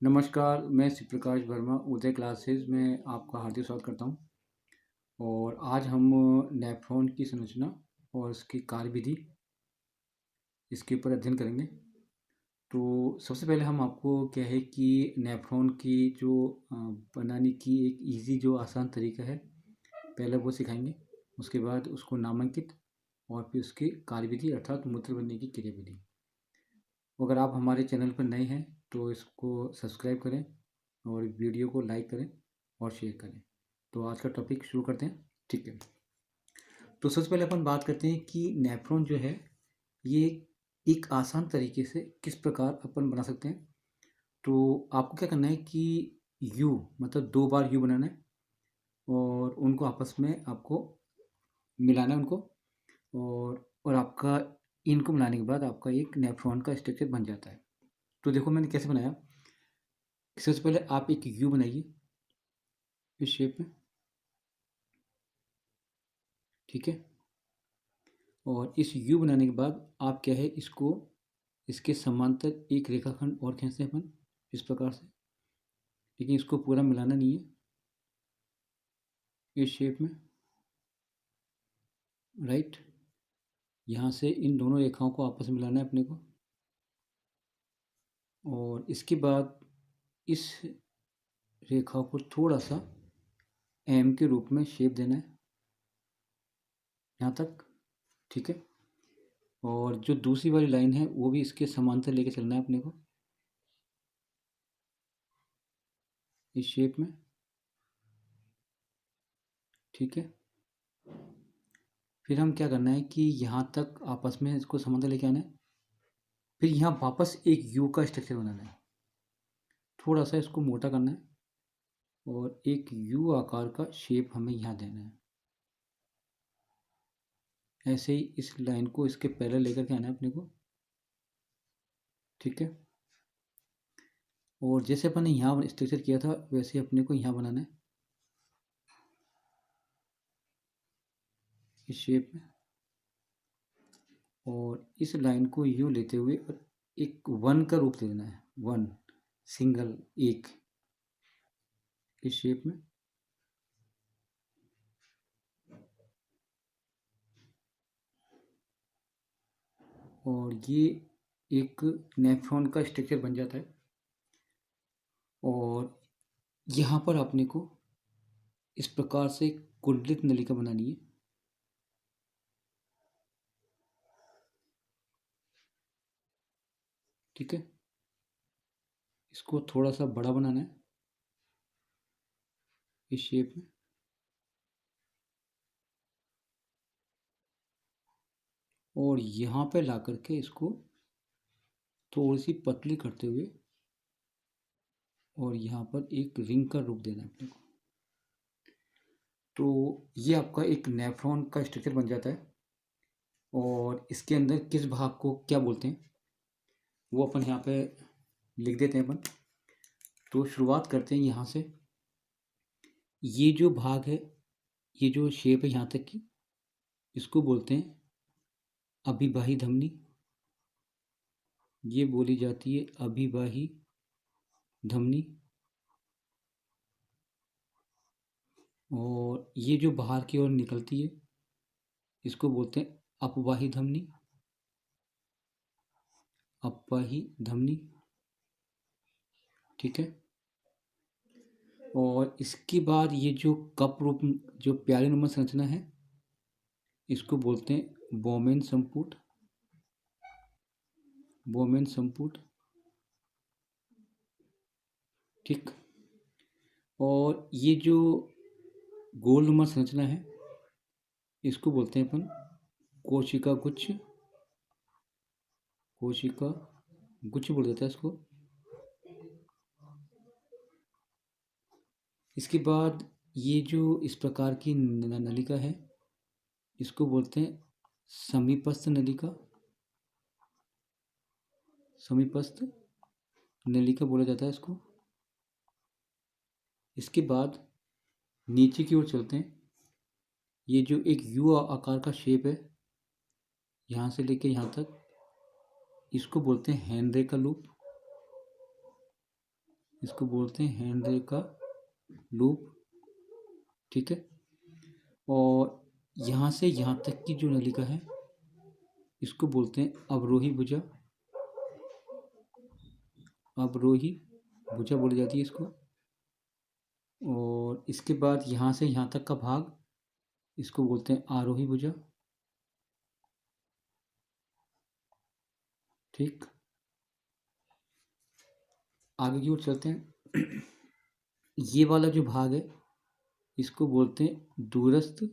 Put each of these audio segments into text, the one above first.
नमस्कार, मैं शिव प्रकाश वर्मा उदय क्लासेस में आपका हार्दिक स्वागत करता हूँ। और आज हम नेफ्रॉन की संरचना और उसकी कार्यविधि इसके ऊपर अध्ययन करेंगे। तो सबसे पहले हम आपको क्या है कि नेफ्रॉन की जो बनाने की एक इजी जो आसान तरीका है, पहले वो सिखाएंगे। उसके बाद उसको नामांकित और फिर उसकी कार्यविधि अर्थात मूत्र बनने की क्रियाविधि। अगर आप हमारे चैनल पर नए हैं तो इसको सब्सक्राइब करें और वीडियो को लाइक करें और शेयर करें। तो आज का टॉपिक शुरू करते हैं। ठीक है, तो सबसे पहले अपन बात करते हैं कि नेफ्रॉन जो है ये एक आसान तरीके से किस प्रकार अपन बना सकते हैं। तो आपको क्या करना है कि यू मतलब 2 बार यू बनाना है और उनको आपस में आपको मिलाना है उनको। और आपका इनको मिलाने के बाद आपका एक नेफ्रॉन का स्ट्रक्चर बन जाता है। तो देखो मैंने कैसे बनाया। सबसे पहले आप एक यू बनाइए इस शेप में, ठीक है। और इस यू बनाने के बाद आप क्या है इसको इसके समांतर एक रेखाखंड और खींचते हैं अपन इस प्रकार से, लेकिन इसको पूरा मिलाना नहीं है इस शेप में, राइट। यहाँ से इन दोनों रेखाओं को आपस में मिलाना है अपने को। और इसके बाद इस रेखा को थोड़ा सा एम के रूप में शेप देना है यहाँ तक, ठीक है। और जो दूसरी वाली लाइन है वो भी इसके समांतर लेके चलना है अपने को इस शेप में, ठीक है। फिर हम क्या करना है कि यहाँ तक आपस में इसको समांतर लेके आना है। फिर यहाँ वापस एक यू का स्ट्रक्चर बनाना है, थोड़ा सा इसको मोटा करना है और एक यू आकार का शेप हमें यहाँ देना है। ऐसे ही इस लाइन को इसके पैरेलल लेकर के आना है अपने को, ठीक है। और जैसे अपन ने यहाँ स्ट्रक्चर किया था वैसे अपने को यहाँ बनाना है इस शेप में। और इस लाइन को यूँ लेते हुए और एक वन का रूप दे देना है, वन सिंगल एक इस शेप में। और ये एक नेफ्रॉन का स्ट्रक्चर बन जाता है। और यहाँ पर अपने को इस प्रकार से कुंडलित नलिका बनानी है, ठीक है। इसको थोड़ा सा बड़ा बनाना है इस शेप में। और यहाँ पे ला करके इसको थोड़ी सी पतली करते हुए और यहाँ पर एक रिंग का रूप देना है अपने को। तो ये आपका एक नेफ्रॉन का स्ट्रक्चर बन जाता है। और इसके अंदर किस भाग को क्या बोलते हैं वो अपन यहाँ पे लिख देते हैं अपन। तो शुरुआत करते हैं यहाँ से। ये जो भाग है, ये जो शेप है यहाँ तक की, इसको बोलते हैं अभिबाही धमनी। ये बोली जाती है अभिबाही धमनी। और ये जो बाहर की ओर निकलती है इसको बोलते हैं अपवाही धमनी, अपवाही धमनी, ठीक है। और इसके बाद ये जो कप रूप जो प्याली नुमा संरचना है इसको बोलते हैं बोमेन संपुट, बोमेन संपुट, ठीक। और ये जो गोलनुमा संरचना है इसको बोलते हैं अपन कोशिका गुच्छ, कोशिका गुच्छ बोल देता है इसको। इसके बाद ये जो इस प्रकार की नलिका है इसको बोलते हैं समीपस्थ नलिका, समीपस्थ नलिका बोला जाता है इसको। इसके बाद नीचे की ओर चलते हैं। ये जो एक यू आकार का शेप है यहाँ से लेके यहाँ तक, इसको बोलते हैं हेनरे का लूप, इसको बोलते हैं हेनरी का लूप, ठीक है। और यहाँ से यहाँ तक की जो नलिका है इसको बोलते हैं अवरोही भुजा, अवरोही भुजा बोली जाती है इसको। और इसके बाद यहाँ से यहाँ तक का भाग इसको बोलते हैं आरोही भुजा, ठीक। आगे की ओर चलते हैं। ये वाला जो भाग है इसको बोलते हैं दूरस्थ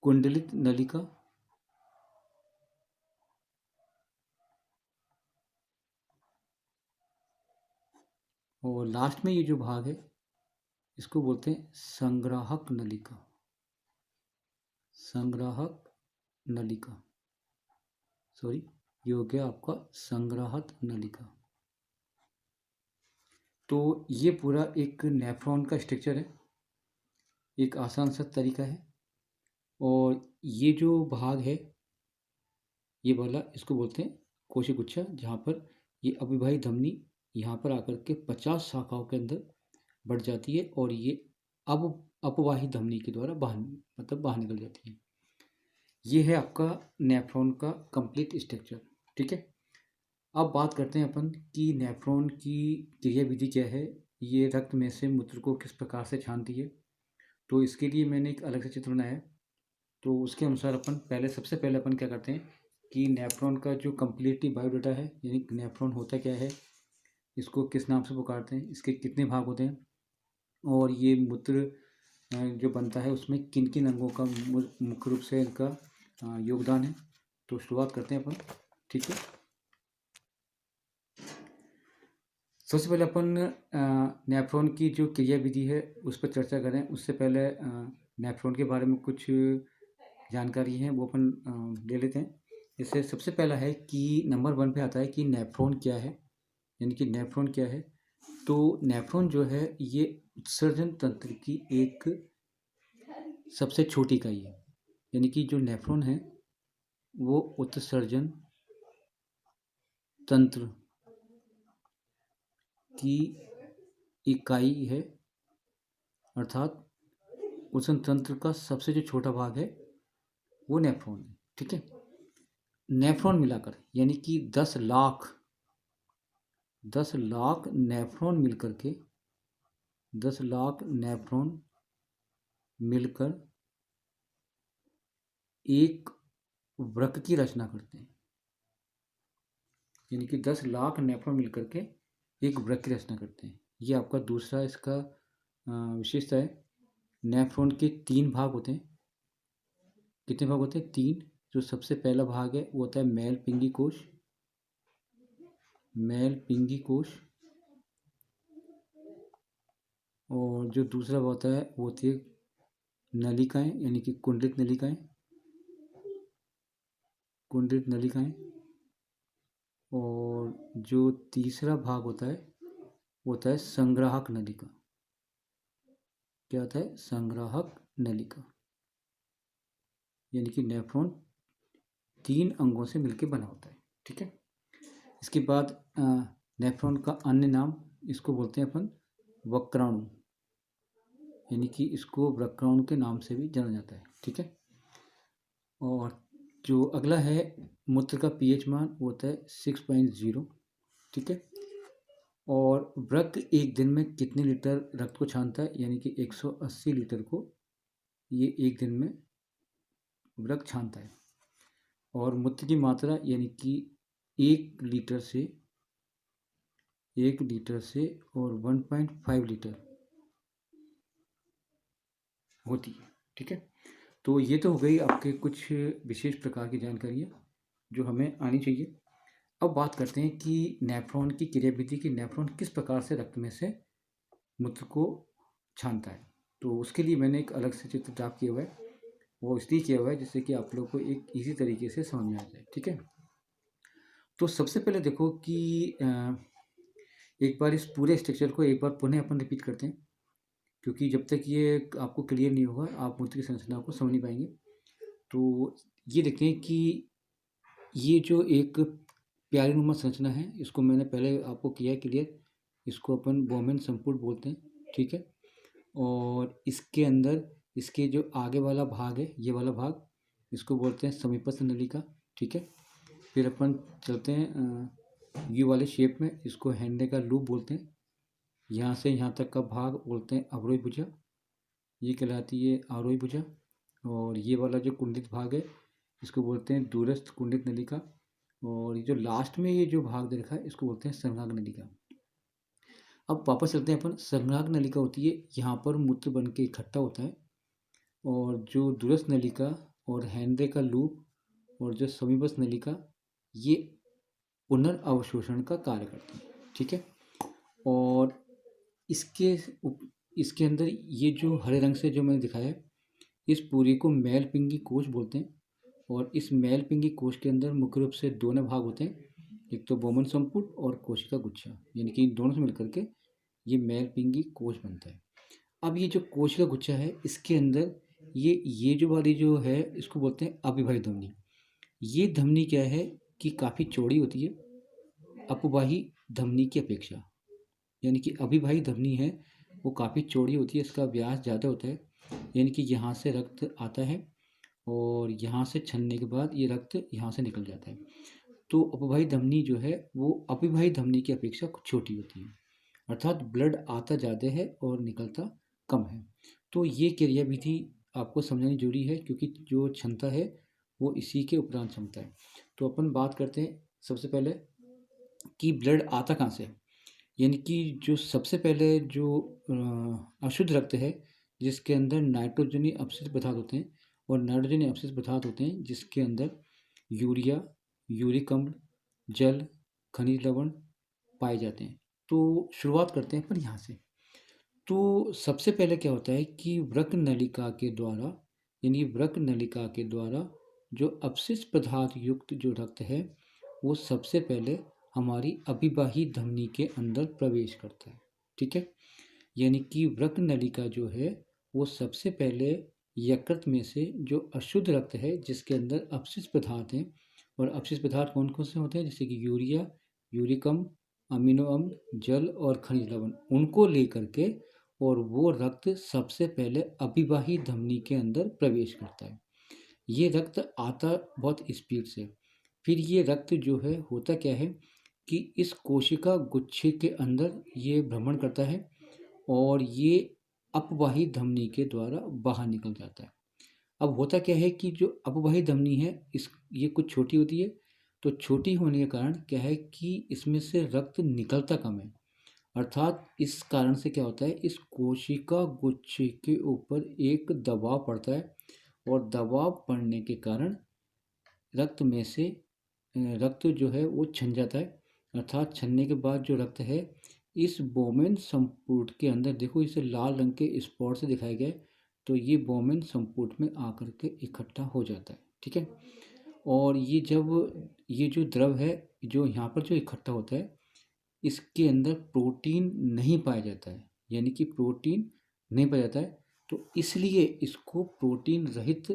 कुंडलित नलिका, और लास्ट में ये जो भाग है इसको बोलते हैं संग्राहक नलिका, संग्राहक नलिका, सॉरी ये हो गया आपका संग्राहक नलिका। तो ये पूरा एक नेफ्रॉन का स्ट्रक्चर है, एक आसान सा तरीका है। और ये जो भाग है ये वाला इसको बोलते हैं कोशिकुच्छा, जहाँ पर ये अविभाज्य धमनी यहाँ पर आकर के 50 शाखाओं के अंदर बढ़ जाती है और ये अब अपवाही धमनी के द्वारा बाहर मतलब बाहर निकल जाती है। ये है आपका नेफ्रॉन का कंप्लीट स्ट्रक्चर, ठीक है। अब बात करते हैं अपन कि नेफ्रॉन की क्रिया विधि क्या है, ये रक्त में से मूत्र को किस प्रकार से छानती है। तो इसके लिए मैंने एक अलग से चित्र बनाया है। तो उसके अनुसार अपन सबसे पहले अपन क्या करते हैं कि नेफ्रॉन का जो कम्प्लीटली बायोडाटा है, यानी नेफ्रॉन होता क्या है, इसको किस नाम से पुकारते हैं, इसके कितने भाग होते हैं, और ये मूत्र जो बनता है उसमें किन किन अंगों का मुख्य रूप से इनका योगदान है। तो शुरुआत करते हैं अपन, ठीक है। सबसे पहले अपन नेफ्रॉन की जो क्रिया विधि है उस पर चर्चा करें। उससे पहले नेफ्रॉन के बारे में कुछ जानकारी है वो अपन ले लेते हैं। जैसे सबसे पहला है कि नंबर 1 पे आता है कि नेफ्रॉन क्या है, यानी कि नेफ्रॉन क्या है। तो नेफ्रॉन जो है ये उत्सर्जन तंत्र की एक सबसे छोटी इकाई है, यानी कि जो नेफ्रॉन है वो उत्सर्जन तंत्र की इकाई है, अर्थात उत्सर्जन तंत्र का सबसे जो छोटा भाग है वो नेफ्रॉन है, ठीक है। नेफ्रॉन मिलाकर यानी कि 10 लाख नेफ्रॉन मिलकर के 10 लाख नेफ्रॉन मिलकर एक वृक्क की रचना करते हैं, यानी कि 10 लाख नेफ्रॉन मिलकर के एक वृक्क की रचना करते हैं। ये आपका दूसरा इसका विशेषता है। नेफ्रॉन के 3 भाग होते हैं। कितने भाग होते हैं? 3। जो सबसे पहला भाग है वो होता है मैल पिंगी कोश, मैल पिंगी कोश। और जो दूसरा होता है वो होती है नलिकाएं, यानी कि कुंडलित नलिकाएं, कुंडलित नलिकाएं। और जो तीसरा भाग होता है वो होता है संग्राहक नलिका। क्या होता है? संग्राहक नलिका, यानी कि नेफ्रॉन 3 अंगों से मिलकर बना होता है, ठीक है। इसके बाद नेफ्रॉन का अन्य नाम इसको बोलते हैं अपन वक्राणु, यानी कि इसको वक्राणु के नाम से भी जाना जाता है, ठीक है। और जो अगला है मूत्र का पीएच मान वो होता है 6.0, ठीक है। और वृक्क एक दिन में कितने लीटर रक्त को छानता है, यानी कि 180 लीटर को ये एक दिन में वृक्क छानता है। और मूत्र की मात्रा यानी कि 1 लीटर से और 1.5 लीटर होती है, ठीक है। तो ये तो हो गई आपके कुछ विशेष प्रकार की जानकारियाँ जो हमें आनी चाहिए। अब बात करते हैं कि नेफ्रॉन की क्रियाविधि की नेफ्रॉन किस प्रकार से रक्त में से मूत्र को छानता है। तो उसके लिए मैंने एक अलग से चित्र ड्रा किया हुआ है, वो इसलिए किया हुआ है जिससे कि आप लोग को एक ईजी तरीके से समझ में आ जाए, ठीक है। तो सबसे पहले देखो कि एक बार इस पूरे स्ट्रक्चर को एक बार पुनः अपन रिपीट करते हैं, क्योंकि जब तक ये आपको क्लियर नहीं होगा आप मूत्र की संरचना को समझ नहीं पाएंगे। तो ये देखते हैं कि ये जो एक प्यालीनुमा संरचना है, इसको मैंने पहले आपको किया है क्लियर। इसको अपन बोमेन संपुट बोलते हैं, ठीक है। और इसके अंदर इसके जो आगे वाला भाग है, ये वाला भाग, इसको बोलते हैं समीपस्थ नलिका, ठीक है। फिर अपन चलते हैं यू वाले शेप में, इसको हैंडे का लूप बोलते हैं। यहाँ से यहाँ तक का भाग बोलते हैं अवरोही भुजा, ये कहलाती है आरोही भुजा। और ये वाला जो कुंडित भाग है, इसको बोलते हैं दूरस्थ कुंडित नलिका। और ये जो लास्ट में ये जो भाग दे रखा है, इसको बोलते हैं संघाग्र नलिका। अब वापस चलते हैं अपन। संघाग्र नलिका होती है, यहाँ पर मूत्र बन के इकट्ठा होता है। और जो दूरस्थ नलिका और हैंडे का लूप और जो समीपस्थ नलिका, ये पुनर्अवशोषण का कार्य करते हैं, ठीक है। और इसके इसके अंदर ये जो हरे रंग से जो मैंने दिखाया है, इस पूरी को मैलपिंगी कोश बोलते हैं। और इस मैलपिंगी कोश के अंदर मुख्य रूप से दोनों भाग होते हैं, एक तो बोमन संपुट और कोशिका गुच्छा, यानी कि इन दोनों से मिलकर के ये मैलपिंगी कोश बनता है। अब ये जो कोशिका गुच्छा है, इसके अंदर ये जो वाली जो है, इसको बोलते हैं अविभाज्य धमनी। ये धमनी क्या है कि काफ़ी चौड़ी होती है अपवाही धमनी की अपेक्षा, यानी कि अविभाज्य धमनी है वो काफ़ी चौड़ी होती है, इसका व्यास ज़्यादा होता है। यानी कि यहाँ से रक्त आता है और यहाँ से छनने के बाद ये रक्त यहाँ से निकल जाता है। तो अपवाही धमनी जो है वो अविभाज्य धमनी की अपेक्षा कुछ छोटी होती है, अर्थात ब्लड आता ज़्यादा है और निकलता कम है। तो ये क्रियाविधि आपको समझानी जरूरी है, क्योंकि जो क्षमता है वो इसी के उपरांत क्षमता है। तो अपन बात करते हैं सबसे पहले कि ब्लड आता कहाँ से है। यानी कि जो सबसे पहले जो अशुद्ध रक्त है, जिसके अंदर नाइट्रोजनी अपशिष्ट पदार्थ होते हैं, और नाइट्रोजनी अपशिष्ट पदार्थ होते हैं जिसके अंदर यूरिया, यूरिक अम्ल, जल, खनिज लवण पाए जाते हैं। तो शुरुआत करते हैं अपन यहाँ से। तो सबसे पहले क्या होता है कि वृक्क नलिका के द्वारा, यानी वृक्क नलिका के द्वारा जो अपशिष्ट पदार्थ युक्त जो रक्त है, वो सबसे पहले हमारी अविभाही धमनी के अंदर प्रवेश करता है, ठीक है। यानी कि वृक्क नलिका जो है वो सबसे पहले यकृत में से जो अशुद्ध रक्त है, जिसके अंदर अपशिष्ट पदार्थ हैं, और अपशिष्ट पदार्थ कौन कौन से होते हैं, जैसे कि यूरिया, यूरिक अम्ल, अमीनो अम्ल, जल और खनिज लवण, उनको लेकर के और वो रक्त सबसे पहले अविभाही धमनी के अंदर प्रवेश करता है। ये रक्त आता बहुत स्पीड से। फिर ये रक्त जो है होता क्या है कि इस कोशिका गुच्छे के अंदर ये भ्रमण करता है और ये अपवाही धमनी के द्वारा बाहर निकल जाता है। अब होता क्या है कि जो अपवाही धमनी है, ये कुछ छोटी होती है। तो छोटी होने के कारण क्या है कि इसमें से रक्त निकलता कम है, अर्थात इस कारण से क्या होता है, इस कोशिका गुच्छे के ऊपर एक दबाव पड़ता है, और दबाव पड़ने के कारण रक्त में से रक्त जो है वो छन जाता है। अर्थात छनने के बाद जो रक्त है, इस बोमेन संपुट के अंदर, देखो इसे लाल रंग के स्पॉट से दिखाया गया है, तो ये बोमेन संपुट में आकर के इकट्ठा हो जाता है, ठीक है। और ये जब ये जो द्रव है जो यहाँ पर जो इकट्ठा होता है, इसके अंदर प्रोटीन नहीं पाया जाता है, यानी कि प्रोटीन नहीं पाया जाता है, तो इसलिए इसको प्रोटीन रहित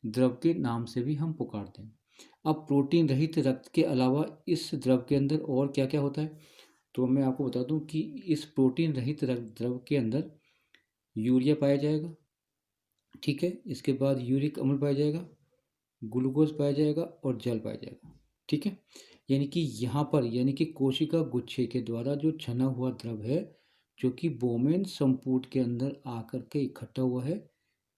द्रव के नाम से भी हम पुकारते हैं। अब प्रोटीन रहित रक्त के अलावा इस द्रव के अंदर और क्या क्या होता है, तो मैं आपको बता दूं कि इस प्रोटीन रहित द्रव के अंदर यूरिया पाया जाएगा, ठीक है। इसके बाद यूरिक अम्ल पाया जाएगा, ग्लूकोज पाया जाएगा और जल पाया जाएगा, ठीक है। यानी कि यहाँ पर, यानी कि कोशिका गुच्छे के द्वारा जो छना हुआ द्रव है, जो कि बोमेन संपुट के अंदर आकर के इकट्ठा हुआ है,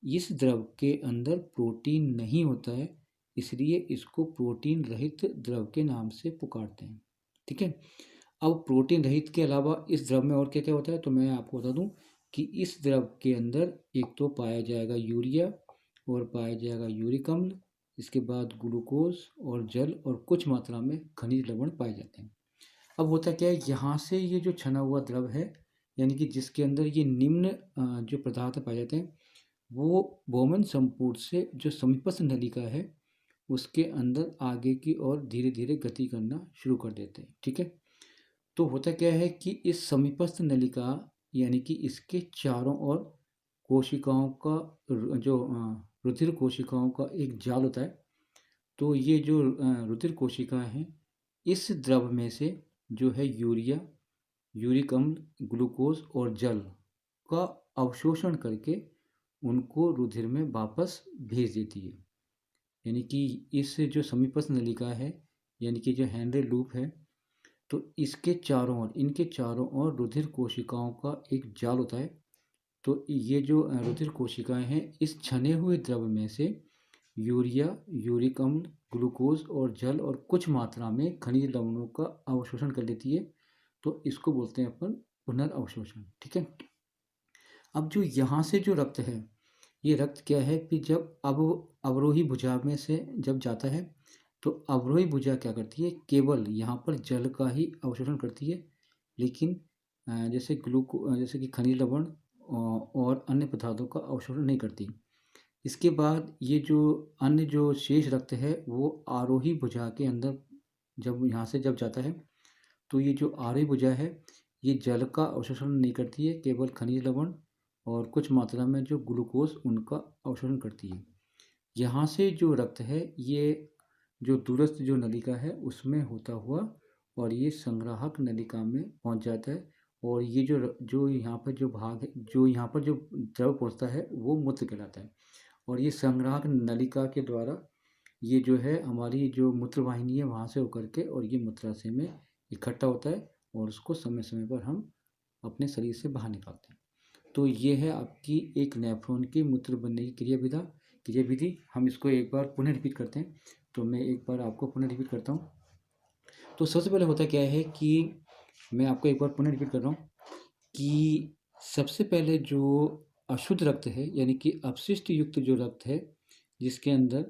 इस द्रव के अंदर प्रोटीन नहीं होता है, इसलिए इसको प्रोटीन रहित द्रव के नाम से पुकारते हैं, ठीक है। अब प्रोटीन रहित के अलावा इस द्रव में और क्या क्या होता है, तो मैं आपको बता दूं कि इस द्रव के अंदर एक तो पाया जाएगा यूरिया और पाया जाएगा यूरिक अम्ल, इसके बाद ग्लूकोज और जल और कुछ मात्रा में खनिज लवण पाए जाते हैं। अब होता क्या है, यहाँ से ये जो छना हुआ द्रव है, यानी कि जिसके अंदर ये निम्न जो पदार्थ पाए जाते हैं, वो बोमन संपुट से जो समीपस्थ नलिका है उसके अंदर आगे की ओर धीरे धीरे गति करना शुरू कर देते हैं, ठीक है। तो होता क्या है कि इस समीपस्थ नलिका, यानी कि इसके चारों ओर कोशिकाओं का जो रुधिर कोशिकाओं का एक जाल होता है। तो ये जो रुधिर कोशिकाएं हैं, इस द्रव में से जो है यूरिया, यूरिक अम्ल, ग्लूकोज और जल का अवशोषण करके उनको रुधिर में वापस भेज देती है। यानी कि इस जो समीपस्थ नलिका है, यानी कि जो हेनरी लूप है, तो इसके चारों ओर, इनके चारों ओर रुधिर कोशिकाओं का एक जाल होता है। तो ये जो रुधिर कोशिकाएं हैं, इस छने हुए द्रव में से यूरिया, यूरिक अम्ल, ग्लूकोज और जल और कुछ मात्रा में खनिज लवणों का अवशोषण कर लेती है। तो इसको बोलते हैं अपन पुनर्अवशोषण। ठीक है। अब जो यहाँ से जो रक्त है, ये रक्त क्या है कि जब अब अवरोही भुजा में से जब जाता है, तो अवरोही भुजा क्या करती है, केवल यहाँ पर जल का ही अवशोषण करती है, लेकिन जैसे कि खनिज लवण और अन्य पदार्थों का अवशोषण नहीं करती। इसके बाद ये जो अन्य जो शेष रक्त है, वो आरोही भुजा के अंदर जब यहाँ से जब जाता है, तो ये जो आरोही भुजा है, ये जल का अवशोषण नहीं करती है, केवल खनिज लवण और कुछ मात्रा में जो ग्लूकोज उनका अवशोषण करती है। यहाँ से जो रक्त है, ये जो दूरस्थ जो नलिका है उसमें होता हुआ और ये संग्राहक नलिका में पहुँच जाता है। और ये जो यहाँ पर जो भाग है, जो यहाँ पर जो द्रव पहुँचता है, वो मूत्र कहलाता है। और ये संग्राहक नलिका के द्वारा ये जो है हमारी जो मूत्र वाहिनी है, वहाँ से होकर के और ये मूत्राशय में इकट्ठा होता है और उसको समय समय पर हम अपने शरीर से बाहर निकालते हैं। तो ये है आपकी एक नेफ्रॉन की मूत्र बनने की क्रियाविधि। हम इसको एक बार पुनः रिपीट करते हैं। तो मैं एक बार आपको पुनः रिपीट करता हूँ। तो सबसे पहले होता क्या है कि मैं आपको एक बार पुनः रिपीट कर रहा हूँ कि सबसे पहले जो अशुद्ध रक्त है, यानी कि अपशिष्ट युक्त जो रक्त है, जिसके अंदर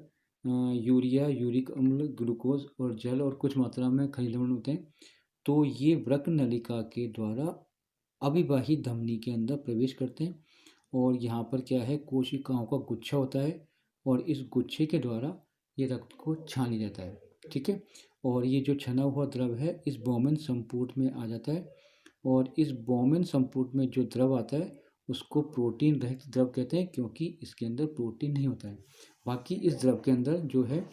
यूरिया, यूरिक अम्ल, ग्लूकोज और जल और कुछ मात्रा में खनिज लवण होते हैं, तो ये वृक्क नलिका के द्वारा अविवाहित धमनी के अंदर प्रवेश करते हैं। और यहाँ पर क्या है, कोशिकाओं का गुच्छा होता है और इस गुच्छे के द्वारा ये रक्त को छान लिया जाता है। ठीक है। और ये जो छना हुआ द्रव है, इस बोमेन संपुट में आ जाता है और इस बोमेन संपुट में जो द्रव आता है उसको प्रोटीन रहित द्रव कहते हैं, क्योंकि इसके अंदर प्रोटीन नहीं होता है। बाकी इस द्रव के अंदर जो है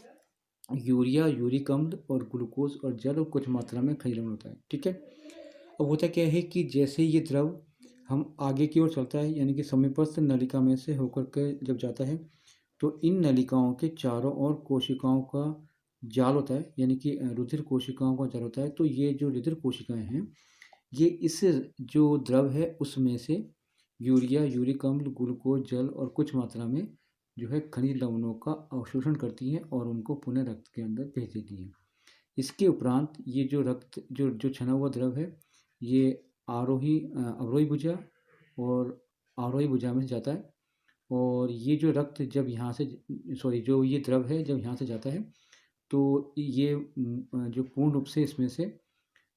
यूरिया, यूरिक अम्ल और ग्लूकोज और जल और कुछ मात्रा में खनिज लवण होता है। ठीक है। अब होता क्या है कि जैसे ये द्रव हम आगे की ओर चलता है, यानी कि समीपस्थ नलिका में से होकर के जब जाता है, तो इन नलिकाओं के चारों ओर कोशिकाओं का जाल होता है, यानी कि रुधिर कोशिकाओं का जाल होता है। तो ये जो रुधिर कोशिकाएं हैं, ये इस जो द्रव है उसमें से यूरिया, यूरिक अम्ल, ग्लूकोज, जल और कुछ मात्रा में जो है खनिज लवणों का अवशोषण करती हैं और उनको पुनः रक्त के अंदर भेज देती हैं। इसके उपरांत ये जो रक्त जो छना हुआ द्रव है, ये अवरोही भुजा और आरोही भुजा में जाता है। और ये जो रक्त जब यहाँ से जो ये द्रव है जब यहाँ से जाता है, तो ये जो पूर्ण रूप से इसमें से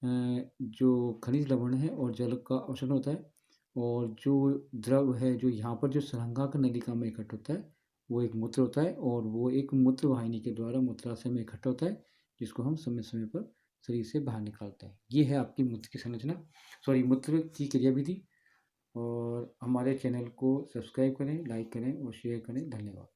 जो खनिज लवण है और जल का अवशोषण होता है। और जो द्रव है जो यहाँ पर जो संघाक नलिका में इकट्ठा होता है, वो एक मूत्र होता है और वो एक मूत्र वाहिनी के द्वारा मूत्राशय में इकट्ठा होता है, जिसको हम समय समय पर शरीर से बाहर निकालते हैं। ये है आपकी मूत्र की संरचना, मूत्र की क्रियाविधि। और हमारे चैनल को सब्सक्राइब करें, लाइक करें और शेयर करें। धन्यवाद।